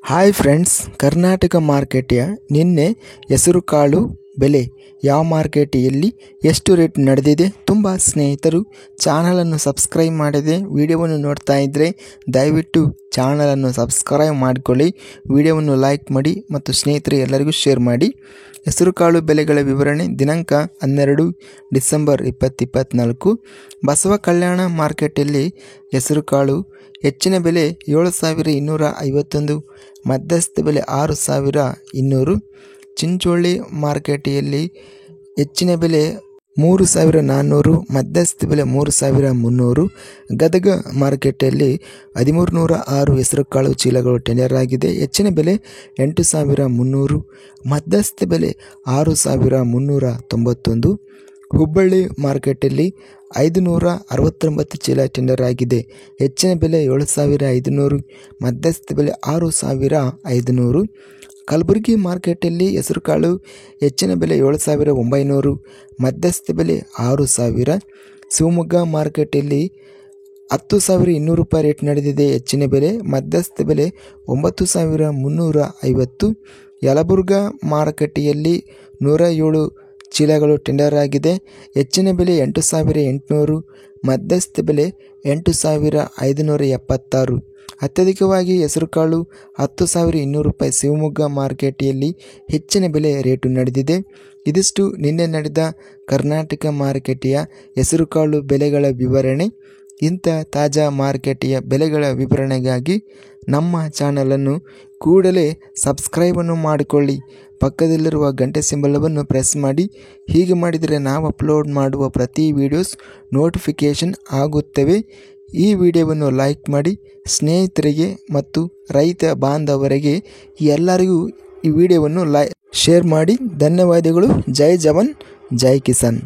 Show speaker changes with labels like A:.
A: Hi friends, Karnataka ಮಾರ್ಕೆಟಿಯ ನಿನ್ನೆ ಹೆಸರುಕಾಳು ಬೆಲೆ ಯಾವ ಮಾರ್ಕೆಟಿಯಲ್ಲಿ ಎಷ್ಟು ರೇಟ್ ನಡೆದಿದೆ? ತುಂಬ ಸ್ನೇಹಿತರು ಚಾನಲನ್ನು ಸಬ್ಸ್ಕ್ರೈಬ್ ಮಾಡದೆ ವಿಡಿಯೋವನ್ನು ನೋಡ್ತಾ ಇದ್ದರೆ ದಯವಿಟ್ಟು ಚಾನಲನ್ನು ಸಬ್ಸ್ಕ್ರೈಬ್ ಮಾಡಿಕೊಳ್ಳಿ, ವಿಡಿಯೋವನ್ನು ಲೈಕ್ ಮಾಡಿ ಮತ್ತು ಸ್ನೇಹಿತರು ಎಲ್ಲರಿಗೂ ಶೇರ್ ಮಾಡಿ. ಹೆಸರುಕಾಳು ಬೆಲೆಗಳ ವಿವರಣೆ ದಿನಾಂಕ 12 ಡಿಸೆಂಬರ್ 2024. ಬಸವ ಕಲ್ಯಾಣ ಮಾರ್ಕೆಟಲ್ಲಿ ಹೆಸರುಕಾಳು ಹೆಚ್ಚಿನ ಬೆಲೆ 7,251, ಮಧ್ಯಸ್ಥ ಬೆಲೆ 6,200. ಚಿಂಚೋಳಿ ಮಾರ್ಕೆಟಿಯಲ್ಲಿ ಹೆಚ್ಚಿನ ಬೆಲೆ 3,400, ಮಧ್ಯಸ್ಥ ಬೆಲೆ 3,300. ಗದಗ ಮಾರ್ಕೆಟಲ್ಲಿ 1,306 ಹೆಸರುಕಾಳು ಚೀಲಗಳು ಟೆಂಡರ್ ಆಗಿದೆ. ಹೆಚ್ಚಿನ ಬೆಲೆ 8,300, ಮಧ್ಯಸ್ಥ ಬೆಲೆ 6,391. ಹುಬ್ಬಳ್ಳಿ ಮಾರ್ಕೆಟಲ್ಲಿ 569 ಚೀಲ ಟೆಂಡರ್ ಆಗಿದೆ. ಹೆಚ್ಚಿನ ಬೆಲೆ 7,500, ಮಧ್ಯಸ್ಥ ಬೆಲೆ 6,500. ಕಲಬುರಗಿ ಮಾರ್ಕೆಟಲ್ಲಿ ಹೆಸರುಕಾಳು ಹೆಚ್ಚಿನ ಬೆಲೆ 7,900, ಮಧ್ಯಸ್ಥ ಬೆಲೆ 6,000. ಶಿವಮೊಗ್ಗ ಮಾರ್ಕೆಟಲ್ಲಿ 10,200 ರೂಪಾಯಿ ರೇಟ್ ನಡೆದಿದೆ. ಹೆಚ್ಚಿನ ಬೆಲೆ, ಮಧ್ಯಸ್ಥ ಬೆಲೆ 9,350. ಯಲಬುರ್ಗಾ ಮಾರುಕಟ್ಟೆಯಲ್ಲಿ 107 ಚೀಲಗಳು ಟೆಂಡರ್ ಆಗಿದೆ. ಹೆಚ್ಚಿನ ಬೆಲೆ 8,800, ಮಧ್ಯಸ್ಥ ಬೆಲೆ 8,576. ಅತ್ಯಧಿಕವಾಗಿ ಹೆಸರುಕಾಳು 10,200 ರೂಪಾಯಿ ಶಿವಮೊಗ್ಗ ಮಾರುಕಟ್ಟೆಯಲ್ಲಿ ಹೆಚ್ಚಿನ ಬೆಲೆ ರೇಟು ನಡೆದಿದೆ. ಇದಿಷ್ಟು ನಿನ್ನೆ ನಡೆದ ಕರ್ನಾಟಕ ಮಾರುಕಟ್ಟೆಯ ಹೆಸರುಕಾಳು ಬೆಲೆಗಳ ವಿವರಣೆ. ಇಂಥ ತಾಜಾ ಮಾರುಕಟ್ಟೆಯ ಬೆಲೆಗಳ ವಿವರಣೆಗಾಗಿ ನಮ್ಮ ಚಾನಲನ್ನು ಕೂಡಲೇ ಸಬ್ಸ್ಕ್ರೈಬನ್ನು ಮಾಡಿಕೊಳ್ಳಿ, ಪಕ್ಕದಲ್ಲಿರುವ ಗಂಟೆ ಸಿಂಬಲವನ್ನು ಪ್ರೆಸ್ ಮಾಡಿ. ಹೀಗೆ ಮಾಡಿದರೆ ನಾವು ಅಪ್ಲೋಡ್ ಮಾಡುವ ಪ್ರತಿ ವಿಡಿಯೋಸ್ ನೋಟಿಫಿಕೇಷನ್ ಆಗುತ್ತವೆ. ಈ ವಿಡಿಯೋವನ್ನು ಲೈಕ್ ಮಾಡಿ, ಸ್ನೇಹಿತರಿಗೆ ಮತ್ತು ರೈತ ಬಾಂಧವರಿಗೆ ಎಲ್ಲರಿಗೂ ಈ ವಿಡಿಯೋವನ್ನು ಶೇರ್ ಮಾಡಿ. ಧನ್ಯವಾದಗಳು. ಜೈ ಜವಾನ್, ಜೈ ಕಿಸಾನ್.